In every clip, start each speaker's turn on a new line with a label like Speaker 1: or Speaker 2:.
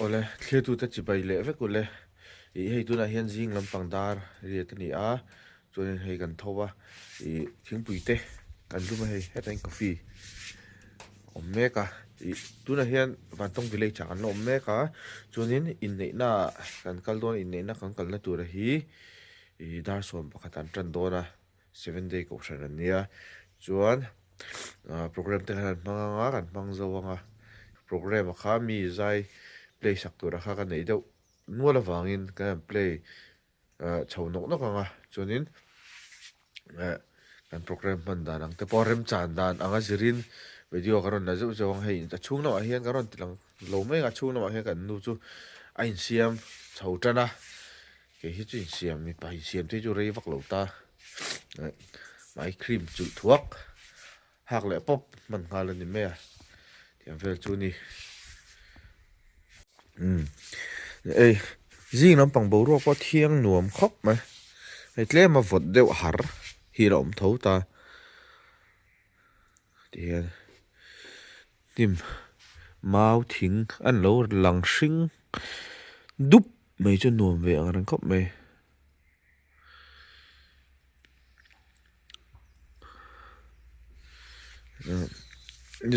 Speaker 1: ole thlia tu ta chi bai le ve kule I hei tu na hian jing lam pangdar ri ta ni a chuan hei kan thowa I thingpuite kan luma hei hetain coffee omeka I tu na hian van tong delay cha kan omeka chuanin inneih na kan kaldon inneih na kan kalna tur hi I dar som pakatan tran dona 7 day ko hran ania chuan program te kan manga kan mangzawanga program kha mi zai play sak tur kha kan nei deuh nual awangin kan play chho nok nok anga chuanin kan program man danang te porem chan dan anga zirin video karon na zu zawang hei ta chung na hian karon tilang lo mai nga chung na hian kan nu chu a in siam chho tana ke hi chu in siam mi pai siam te chu rei vak lo ta mai cream chu thuak hak le pop man ngal ni me tiam vel chu ni ei jing lam pang bo ro po thiang nuam khop mai ei tle ma vot deuh har hi rom tho ta tian tim mau thing an lo lang hring dup mai chu nuam ve ang ran khop mai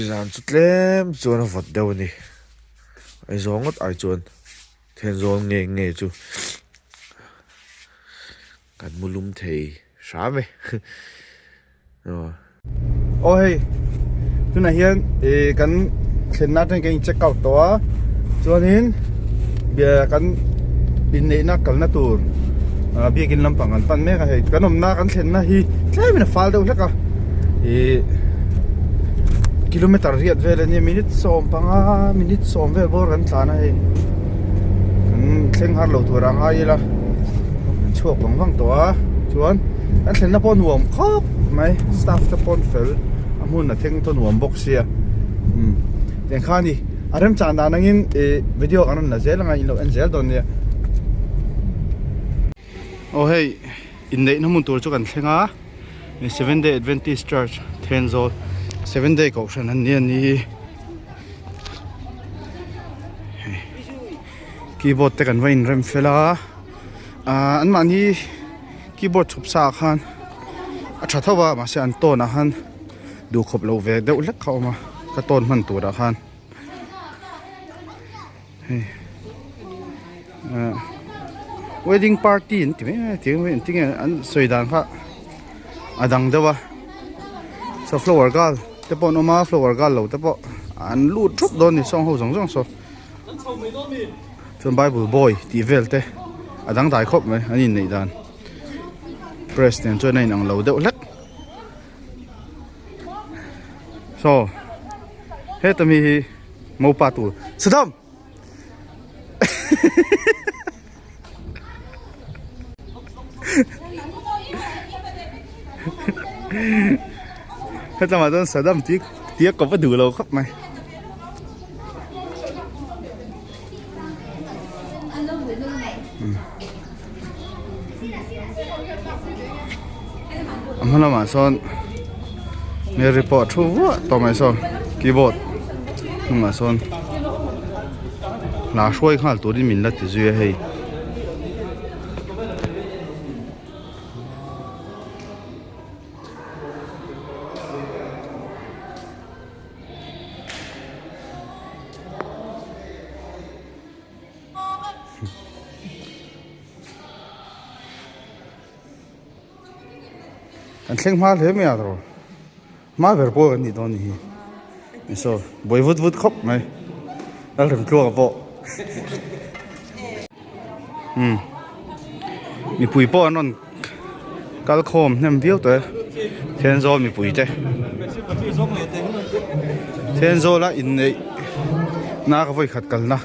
Speaker 1: zan chu tlem chuan vot deuh ni ai zongot ai chuan Thenzawlah nge chu kan mulum thei same
Speaker 2: oh hey tuna hian kan thlenna ten kan check out to a chuanin bia kan inneih na kalna tur biakin lampang an pan me ka hei kan omna kan thlenna hi tlaimina fal deuh hleka kilometer riat vel ani minute som panga minute som vel bor kan thlana hei thleng har lo turang ai la chuak wang to a chuan an thlenna pon nuam khop mai staff te pon fel amun na theng to nuam box sia ten khani arem chan da nangin video kan na zel nga ilo en zel don nia oh hey inneih na mun tur chu kan thlenga 7 day Adventist Church Thenzawlah 7 day ko hran an ni keyboard te kan vain rem fela an man hi keyboard chup sa khan a tha thawa ma se an ton a han du khop lo ve deuh lek khaw ma ka ton man tur a khan wedding party in ti me ting an soidan kha adang dewa so flower girl te pon oma flower girl lo te po an lu thup don ni song ho jong so chun Bible boy ti velte adang dai khop mai ani nei dan president choi nei nang lo deuh lek so he tami mo pa tu sadam he tama don sadam ti ko pa du lo khop mai amala ma son me report thu to mai son keyboard ma son la shoi khal to din min la ti zue hei an thleng mal he me aro ma ver po ni don ni so boy vut khop mai al rem tlo po mi pui po anon kal khom nem viu te Thenzawlah mi pui te Thenzawlah inneih na ka voi khat kalna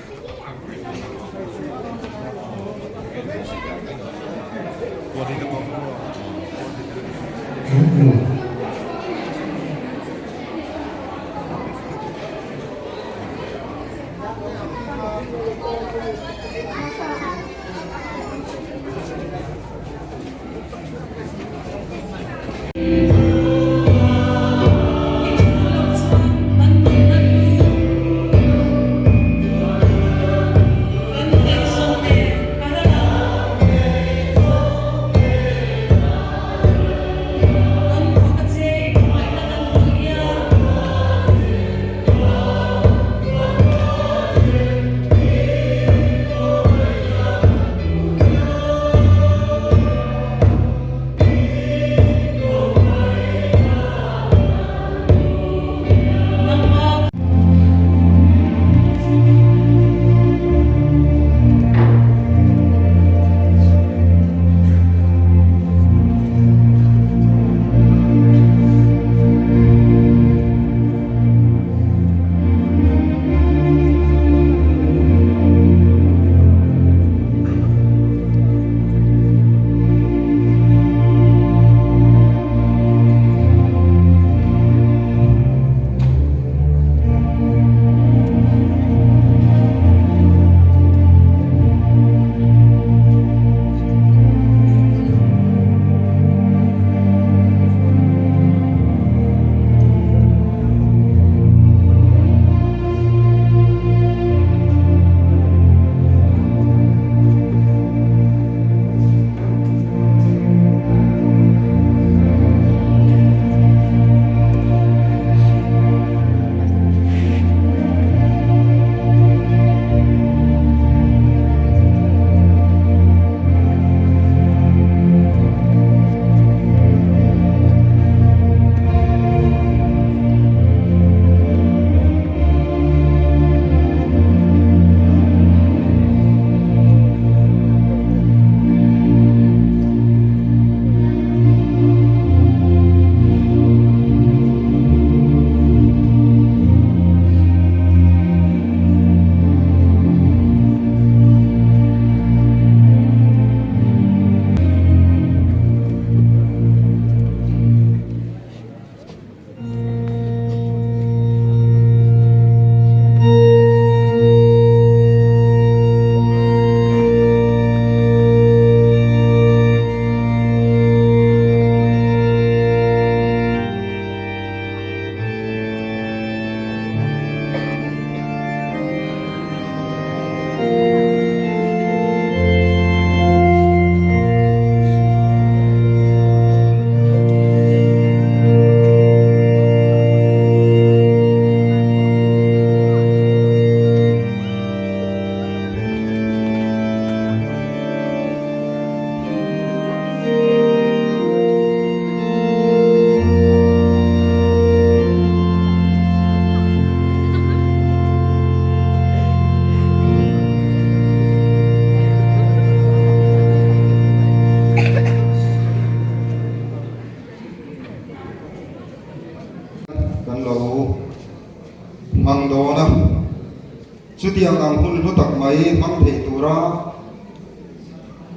Speaker 3: hun lu tak mai mang thei tura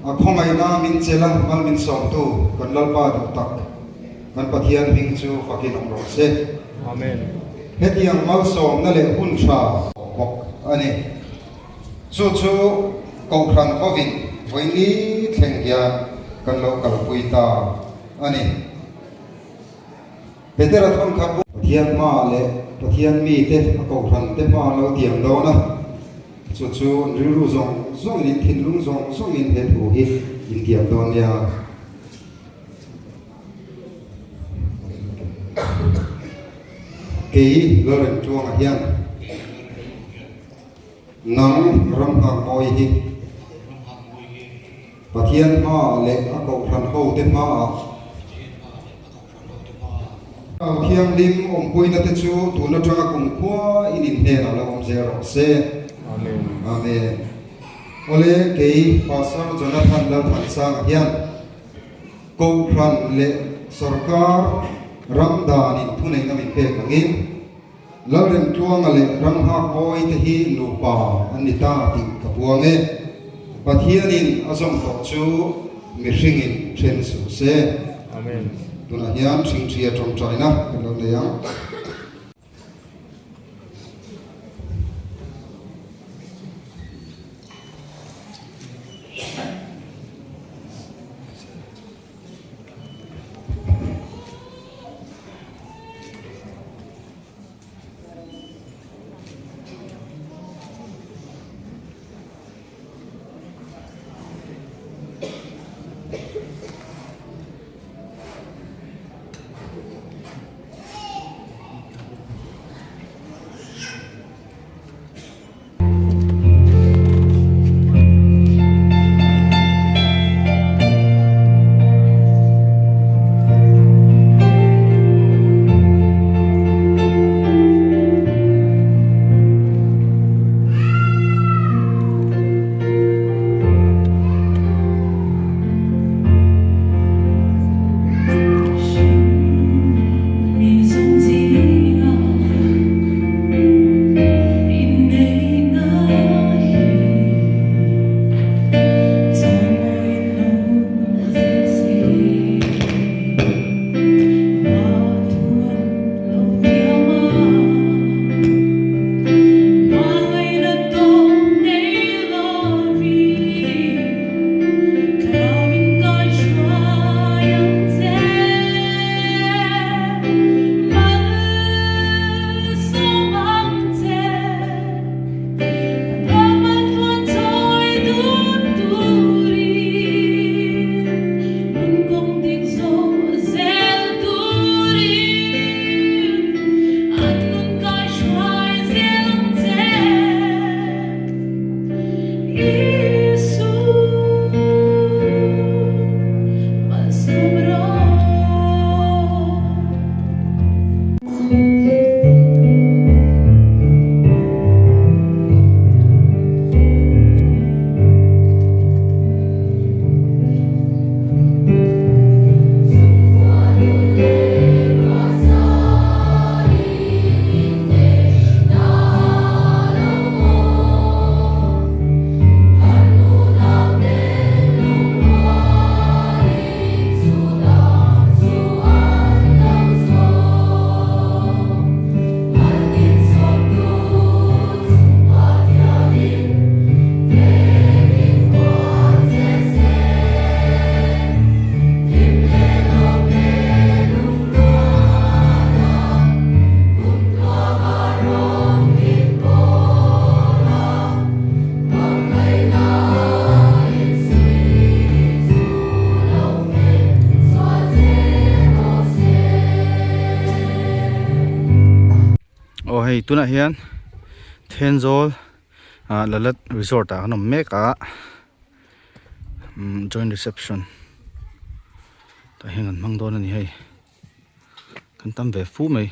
Speaker 3: a khongai na min chela mal min som tu kan lalpa du tak kan pathian hing chu fakin ong ro se
Speaker 2: amen
Speaker 3: hetiang mal som na le hun tha bok ani chu chu ko khran hovin voini thleng ya kan lo kal puita ani Petera thon khapu pathian ma le pathian mi te ko khran te ma lo tiam lo na chu chu riru zong zong in thin lung zong zong in he thu hi in tiam don ya kei lo ren chuang a hian nang ram ha moi hi pathian ma le a ko khran ho te ma thiang lim om pui na te chu tu na tanga kum khwa in he na lo om zero se
Speaker 2: amen
Speaker 3: amen ole kei pastor Jonathan la than sang hian ko khran le sarkar ramdan in thunai na min pe kangin lalren tuang ale ram ha koi te hi nu pa anita ti kapuange pathianin azom ko chu mi ringin thren su se
Speaker 2: amen
Speaker 3: tuna hian thing thria trong china lo le yang
Speaker 2: hei tuna hian Thenzawlah lalat resort a nom mek a joint reception ta hengan mangdon ani hei kan tam ve fu mai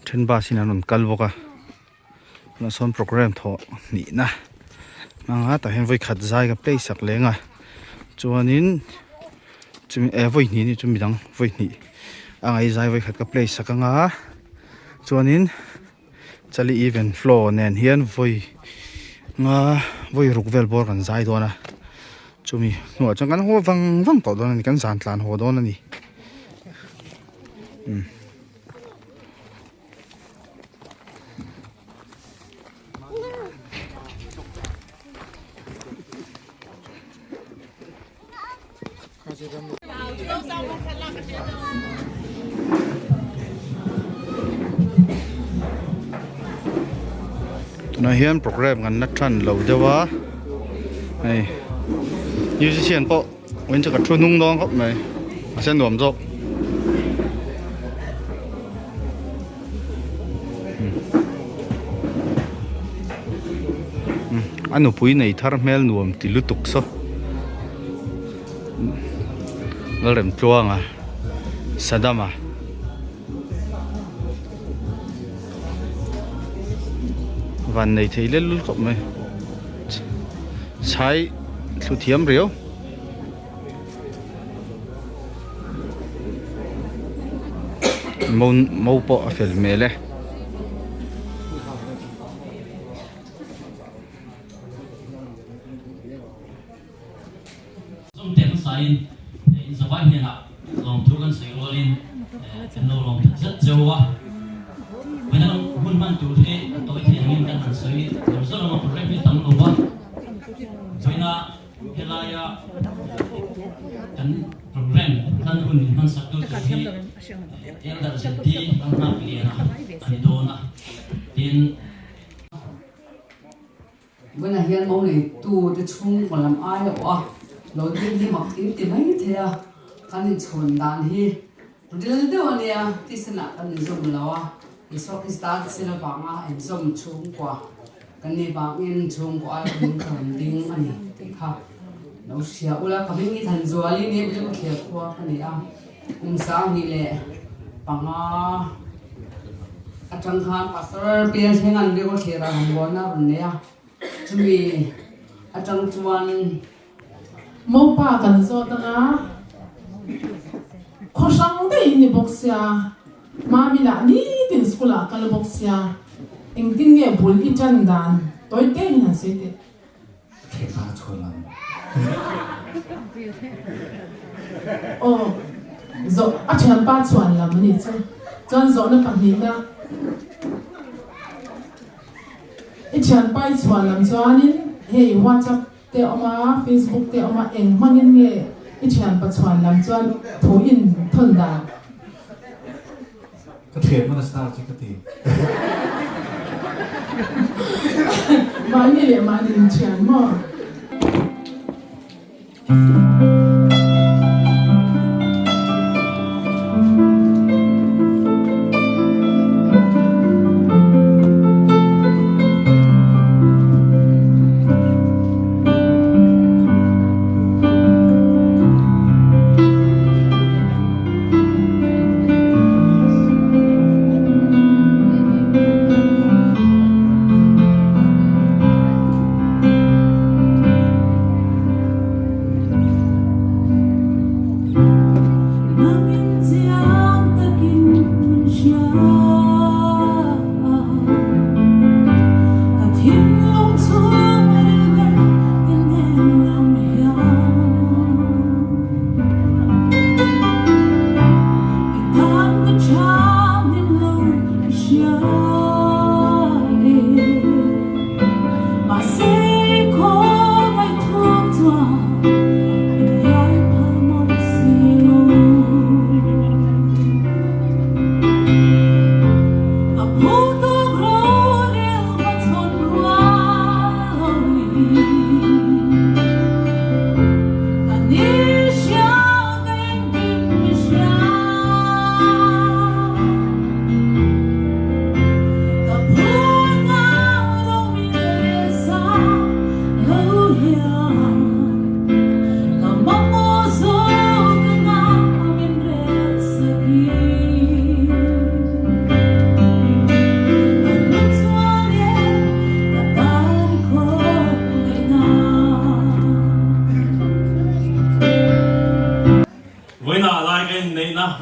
Speaker 2: then ba sin anon kalboka na son program tho ni na manga ta hen voi khat zai ga place sak lenga chuanin chumi voi ni ni chumi dang voi ni angai zai voi khat ka place sakanga chuanin chali event floor nen hian voi nga voi ruk vel bor kan zai dona chumi no chang kan ho wang to dona ni kan zan tlan ho dona ni na hian program ngan na than lo dewa ai musician po wen cha ka thu nung dong khop này sen dom zo anu pui nei thar mel nuam ti lutuk so ngalem chuanga sadama van này thấy lên luôn cộng này sai thu thiếm riếu mâu bộ phải mê lệ
Speaker 4: trong tiền sai giờ vay hiện ạ lòng thu ngân sách lên cái nô lòng thật rất giàu quá bây giờ buôn bán chủ thế tôi thì mình đang hành xử làm sao mà problem như tăng lâu quá rồi na cái này kan problem kan buôn bán sắc tu thì yang dah jadi kan nak lihat ani dona tin
Speaker 5: bữa nay hiện mẫu này tu để chung còn làm ai đâu à rồi đi mặc tìm mấy thế à cái này chọn đàn hi rồi đi đâu anh à thì xin lại anh dùng lâu à thì sau khi start xin là bạn à anh dùng chung qua cái này bạn in chung qua ai cũng cần tiếng anh thì khác nó xia ula cái mình Thenzawlah này bây giờ kia qua cái này à sáng đi lệ bạn à trong khan pastor biên sinh anh đi qua kia ra hàng quán nào rồi à chuẩn bị trong chuan
Speaker 6: mô pa kan zo ta nga kho sang de ni boxia ma mi la ni tin skula kal boxia eng tin nge bul I chan dan toy te na se te
Speaker 3: Khe pha chon lam
Speaker 6: o zo a chan pa chuan lam ni che chuan zo na pan ni na I chan pa chuan lam chuanin hey WhatsApp te oma Facebook te oma eng mangin nge I chan pa chuan lam chuan thu in thon da
Speaker 3: ka thian man star chi ka ti
Speaker 6: mani le mani chan mo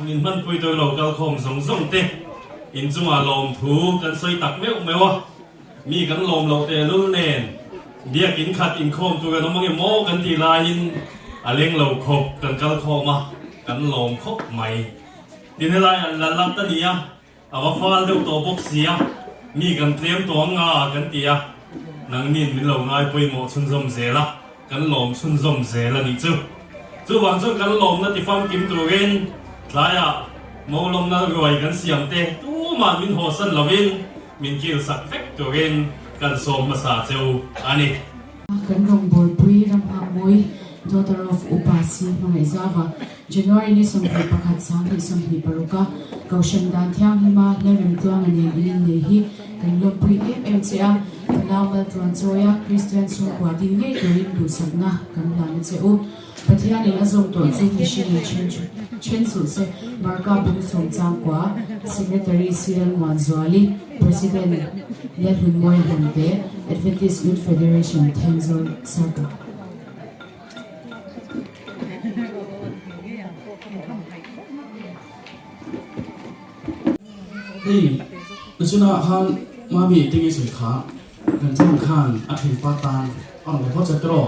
Speaker 4: min man pui tôi local khom song song te in chung a lom thu kan soi tak meu mewa mi kan lom lo te lu nen
Speaker 7: เบียกินขัดอินโคมตัวกันน้องมังยโมกันตีลายินอาเล้งเหล่าขบกันกัลโคมากันหลอมคบใหม่ทีนี้ไรอันลับตันนี้เอาว่าฟ้าเดือดตัวบกเสียมีกันเตรียมตัวงากันตีนังนินมีเหล่าง่ายไปหมดชุนซมเสละกันหลอมชุนซมเสละนี่จู่วันจู่กันหลอมนั่นที่ฟังกิมตัวเองหลายมองลมนั่นรวยกันเสียงเตะตู้มันมินหัวสันละวินมินกิลสักเฟกตัวเองกันสมมาสาเจ้าอันนี้
Speaker 6: กันรองบอลปุยรำพักมวย daughter of upasi มาให้ทราบว่า January นี้สมภีประคัดสามที่สมภีปรุกะเกาชันดันเที่ยงหิมาและเริ่มตัวงานนี้อินเดียกันลงปุยเจียกันลาวเมลตรอนโซยาคริสเตียนสุขวาดินเงยตัวรินดูสักนะกันลานเจ้าประเทศนี้ละส่งตัวเจ้ามิชิลีเช่นสุดเซมาร์กาบุญส่งจางกว่า Secretary Cyril Manzuali President และหุ่นมวยหุ่นเตะ Adventist Youth Federation Thenzawlah Circle
Speaker 8: นี่ลักษณะฮันมาบีติงสุดขากันจ้องข้างอัฐิปาตานอ่อนแต่พอจะตรอ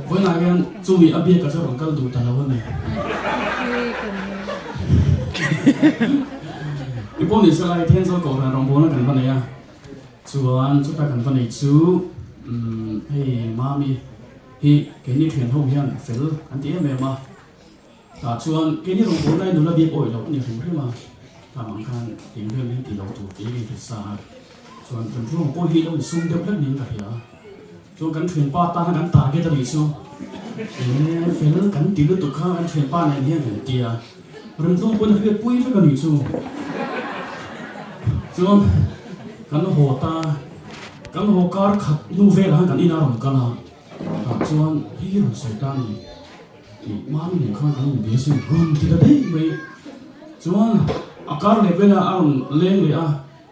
Speaker 8: เวลากันจูบีอาเบียกับเจ้าของกันดูแต่ละวันเนี่ยอีพวกนี้สไลด์เทียนโซ่ก่อนรองบัวนั่นกันวันนี้ส่วนชุดกันวันนี้ชูให้มามีให้เกณฑ์นี่เถียนห้องเฮียนเฟลอันที่เอ็มมาส่วนเกณฑ์นี่รองบัวได้ดูระเบียบโอ้ยเราเนี่ยถึงขึ้นมาทำงานถึงเรื่องนี้ที่เราถูกตีเป็นศาสตร์ส่วนเป็นช่วงปุ้ยเราซุ่มเด็กเล็กนิดกับเหี้ยส่วนกันเถียนป้าตากันตาเกตติชูเฟลกันตีลูกตุกข้ากันเถียนป้าในนี้ถึงเตียเรื่องช่วงปุ้ยเพื่อปุ้ยเพื่อกันนิชูส่วนกันหัวตากันหัวการขัดนูเวลกันอินารมกันละส่วนที่เราใส่ตานี่มาไม่เห็นข้างกันเบี้ยซึ่งรุ่นที่จะได้ไม่ส่วนอาการเล็บเวลาอ่านเล่นเลย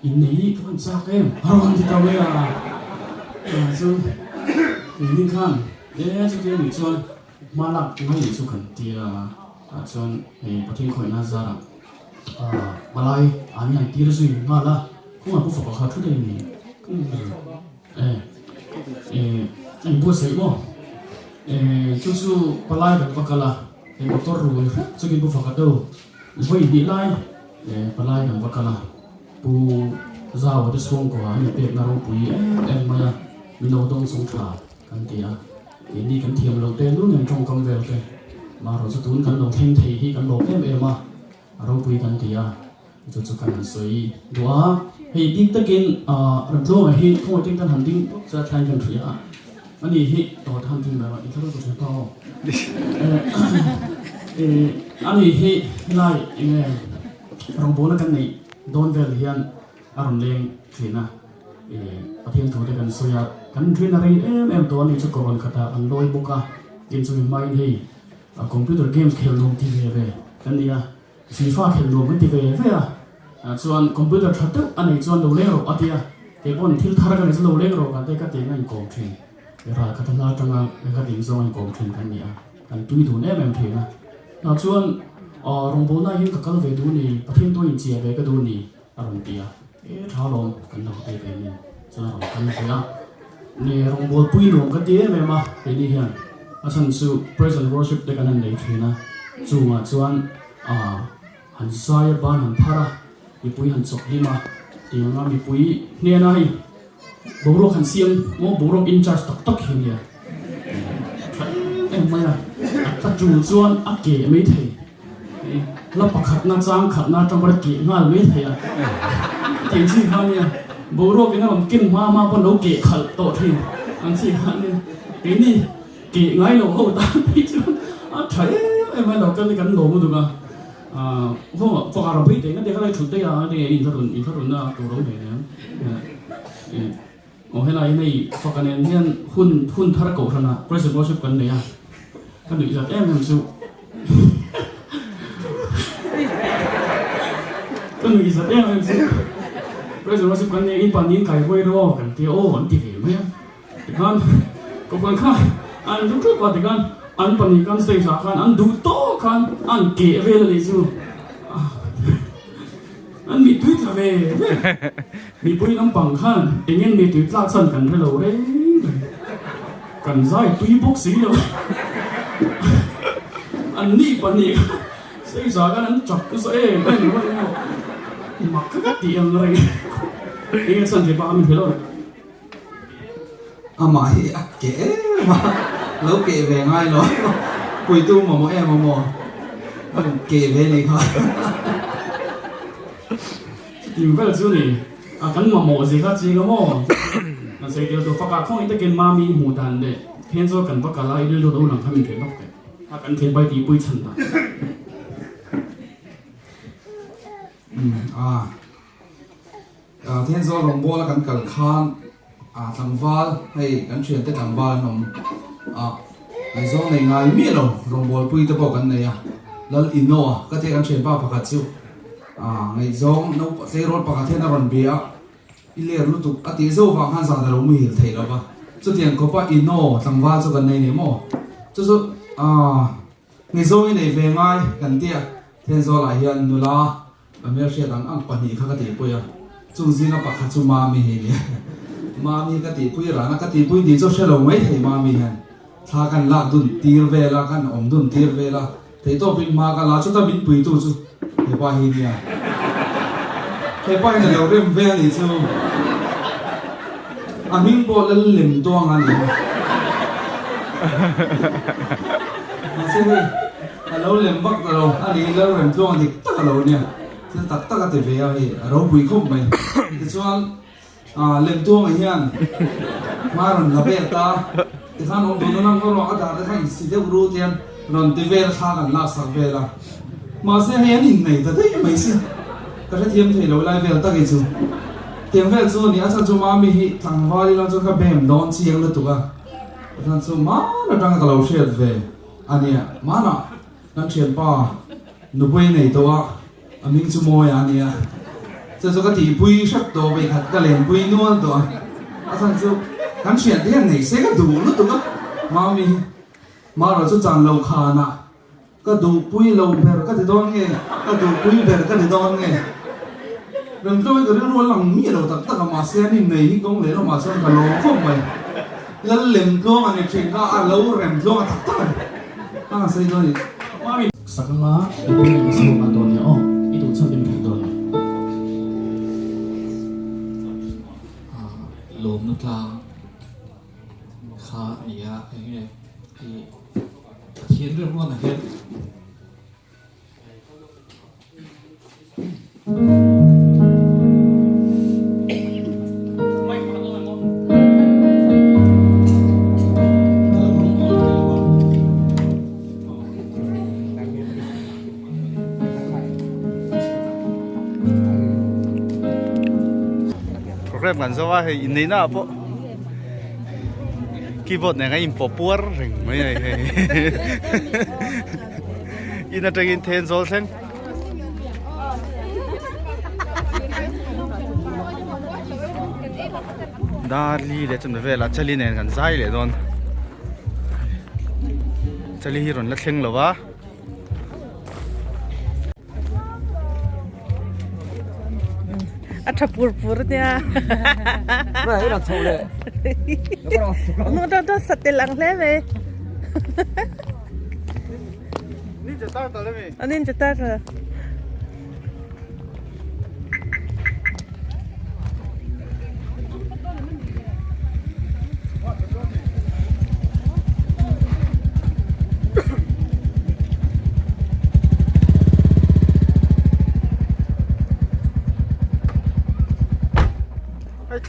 Speaker 8: อินนี้ก็มันซักเองรุ่นที่จะเวลาส่วนนี่ข้างจะเกี่ยวกับส่วนมาลักไม่ได้สุขันตีส่วนประเทศคอยน่าจะมาลายอันนี้ตีระสุนมาละคุณผู้ฟังเขาทุกเดือนนี่บัวเสียบ่จู่ๆมาลายแบบว่าละมอเตอร์รู้จะกินผู้ฟังเขาดูไว้ดีไล่มาลายแบบว่าละผู้สาวที่ส่งกว่านี่เป็นนารปุยมามีโนดงสงขลากันตีนี่กันเทียมเราเต้นรุ่นยังจงกำเวลเต้มาเราจะตุ้นกันลงเท่งเที่กันลงมาเราปุยกันตีจู่ๆกันสวยดูให้ติ๊กตะกินรำโซ่ให้ทุ่งติ๊กตะหันติ๊กจะใช้กันถืออันนี้ให้ต่อทำจริงแบบว่าอีกทั้งตัวฉันต่ออันนี้ให้ไล่ยังไงรองโบนักันนี่โดนเวลเฮียนอารมณ์เลี้ยงถือนะประเทศตัวเดียวกันสวยกันถืออะไรตัวนี้จะกรอนคาถาอันลอยบุกกินสมิไม่ให้คอมพิวเตอร์เกมส์เขียนลงทีวีเลยกันนี่ฟีฟ่าเขียนลงไม่ทีวีเลยส่วนคอมพิวเตอร์ชัดต์อันนี้ส่วนเราเลี้ยงเราที่เก็บบนที่ทาร์กันนี่เราเลี้ยงเรากันได้ก็เตียงงานกองทุนเวลาคัตนาจังหวะก็เตียงส่งงานกองทุนกันนี่กันตุยดูเนี่ยแบบนี้นะส่วนรองโบน่ายิ่งกับกันเวดูนี่ประเทศตัวอินเดียเวก็ดูนี่อารมณ์ดีท้าลงกันเราได้แบบนี้ส่วนเรากันเลยนี่รองโบปุยลงกันดีไหมมาเป็นนี่เห็นอาจารย์สู่ present worship ได้กันนั่นเลยทีนะส่วนหันซ้ายบ้านหันพาระมีปุยหันศกดีมาที่งั้นมีปุยเนี่ยนะบุรุษหันเสียงโมบุรุษอินจัสตักเฮียไม่ละตัดจูส่วนอักเกะไม่เทแล้วประคัดน้าจ้างขัดน้าจังหวัดเกะงานไม่เทเก่งสิครับเนี่ยบุรุษเป็นอะไรกินมาบนโลเกะขัดโตเทอันสิครับเนี่ยนี่เกะไงเราเอาตามไปจนใช่ไม่เราก็เลยกันหลงดูกันพวกอาหรับพี่เด็กนั่นเด็กอะไรชุดเดียร์เด็กอินทรุนน่ะตัวเราเนี่ยโอ้ให้นายในพวกกันเนี่ยหุ่นทาร์กกันนะ present worship กันเนี่ยกันดูจากมันสู้กันดูจากมันสู้ present worship กันเนี่ยอินปันยินไก่ไว้รอกันที่โอ้วันที่เห็นไหมที่กันก็คนข้าอันทุกๆวันที่กันอันปนิกันสเตชันอันดูโต้กันอันเกะเวลเลยจูอันมีตุ้ยทะเลมีปุ้ยน้ำปังขันเองยังมีตุ้ยปลาสั่นกันให้เราได้ กันไส้ตุยบกสีเลยอันนี้ปนีใส่สากันนั้นจับก็ใส่เป็นว่ามักก็ตีอย่างไรนี่สันติภาพมันเท่าไหร่
Speaker 3: อามาฮิอักเก๋มาแล้วเก๋แหวงง่ายเลยคุยตู้หมอหมอหมอเก๋แหวงเลยครับ
Speaker 8: อยู่แบบนี้กันมาหมอสิครับจริงก็หมอนั่นเสียเดียวตัวฟักข้องอีตะเกนมามีหมูดันเด็ดเห็นว่ากันฟักอะไรเรื่องตัวหลังทำเป็นเรื่องแต่กันเทียนใบตีปุ้ยฉันตา
Speaker 3: เทียนโซ่ลงบัวแล้วกันกันคานทางฟ้าให้กันเชียนแต่ทางฟ้านมในโซ่ในงานมีหรอลงบัวปุ้ยตะบอกกันเนี่ยแล้วอินโน่ก็เทียนกันเชียนป้าประกาศชิวในโซ่นกเซรถประกาศเทียนรันเบียอิเลียรู้ตุกอติโซ่ฟังฮันสังแต่เราไม่เห็นเทแล้วปะจุดเทียนก็ป้าอินโน่ทางฟ้าจุกันในเนี่ยมั้งจุดในโซ่ในเวงไงกันเตี้ยเทียนโซ่หลายยันนุลาอเมริกาต่างอังปนีข้ากติปุยจุงซีนับปักขัดจุมามีเหี้ยมามีกติปุยร้านกติปุยดีเจ้าเชลล์ไม่เทมามีเห็นถ้ากันลากดุนตีร์เวลากันอมดุนตีร์เวลาเทโตบินมากันลาชุดตาบินปุยตู้จูเทปาเหี้ยเทปาเหี้ยเราเริ่มเวลนี่จูอามิงโบลเล่มตัวงานนี่มาสิเว้ยเราเล่มบักเราอันนี้เราเล่มตัวงานที่ตักเราเนี่ยจะตักกันเวียให้เราบุยคุ้มไหมที่ส่วนเล่มตัวงานมาหนุนนับเบต้าที่ข้างน้องดูนั่งก็รออาจารย์ที่ข้างสิเดบรูเตียนนนที่เวลข้ากันลากสักเวลามาเสียให้ยันไหนแต่ได้ไม่สิก็จะเทียมเทเราไล่เวลตั้งกี่จูเทียมเวลจูนี่อาจารย์จูมามีหิทางวาลีเราจูก็เบมโดนเชียงเลยตัวอาจารย์จูมาเราตั้งกับเราเชียร์เวอันนี้มาหน่ะนั่นเชียร์ป้าหนูไปไหนตัวอามิงจูโมยอันนี้จะสุกติปุยชักตัวไปขัดกระเลนปุยนวลตัวอาจารย์จูกันเชียร์ที่ไหนเสกดูรู้ตัวมามีมาเราจะจันเราขานะก็ดูปุยเราเบอร์ก็จะโดนไงก็ดูปุยเบอร์ก็จะโดนไงเรื่องตัวก็เรื่องหลังมีเราตักมาเสียนี่ในที่กงเลยเรามาเสียกันเราคุ้มไปแล้วเล่มตัวอันนี้เชิงก็เราเล่มตัวตักเสียตัวนี้
Speaker 8: มามีสักละเป็นเรื่องสมุนมาโดนเนี่ยอ๋ออีดูชอบเป็นโดน
Speaker 9: ลมนึกลาขาเนี่ยไอ้เงี้ยเขียนเรื่องว่าอะไร
Speaker 2: เริ่มกันซะว่าให้อินนี่น่ะพวกคีย์บอร์ดเนี่ยก็อินปอปัวร์ถึงไม่ใช่อินอะไรกินเทนโซลเซนดาลีเดี๋ยวจำได้เวลาเชลีเนี่ยกันใจเลยโดนเชลีฮิรอนละเข่งหรอวะ
Speaker 10: อัฐปูร์เนี่ย
Speaker 3: ไม่ให้เราโชว์เลย
Speaker 10: นู้นต้องสเตลังเลยไหม
Speaker 2: นี่จะตั้งตัวเลยมั้ย
Speaker 10: อันนี้จะตั้งเหรอ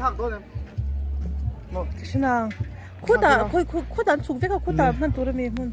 Speaker 2: ชักตัวเนี่ย
Speaker 10: ใช่ไหมคู่ด่าคุยคู่ด่าฉุกเฉินกับคู่ด่ามันตัวละมีมัน